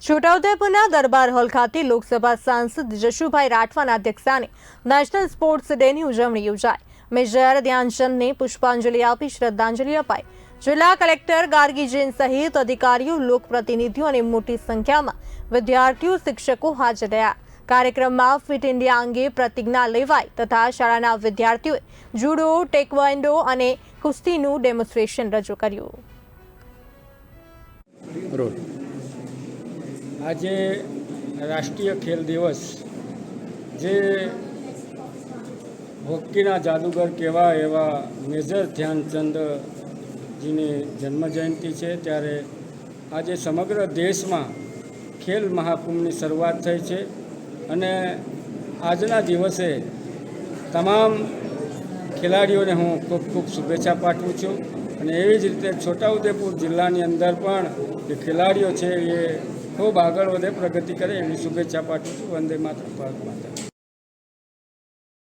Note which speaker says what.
Speaker 1: છોટાઉદેપુરના દરબાર hall ખાતે લોકસભા સાંસદ જશુભાઈ રાઠવાના અધ્યક્ષસ્થાને નેશનલ સ્પોર્ટ્સ ડેની ઉજવણી યોજાઈ। મેજર ધ્યાનચંદને પુષ્પાંજલિ આપી શ્રદ્ધાંજલિ અપાઈ। જિલ્લા કલેક્ટર ગાર્ગી જૈન સહિત અધિકારીઓ, લોકપ્રતિનિધિઓ અને મોટી સંખ્યામાં વિદ્યાર્થીઓ, શિક્ષકો હાજર રહ્યા। કાર્યક્રમમાં ફિટ ઇન્ડિયા અંગે પ્રતિજ્ઞા લેવાઈ તથા શાળાના વિદ્યાર્થીઓએ જુડો, ટેકવાન્ડો અને કુસ્તીનું ડેમોન્સ્ટ્રેશન રજૂ કર્યું।
Speaker 2: આજે રાષ્ટ્રીય ખેલ દિવસ જે હોકીના જાદુગર કહેવાય એવા મેજર ધ્યાનચંદજીની જન્મજયંતિ છે, ત્યારે આજે સમગ્ર દેશમાં ખેલ મહાકુંભની શરૂઆત થઈ છે અને આજના દિવસે તમામ ખેલાડીઓને હું ખૂબ ખૂબ શુભેચ્છા પાઠવું છું અને એવી જ રીતે છોટાઉદેપુર જિલ્લાની અંદર પણ જે ખેલાડીઓ છે એ ખૂબ આગળ વધે, પ્રગતિ કરે એવી શુભેચ્છા પાઠવું છું। વંદે માતરમ, ભારત માતા।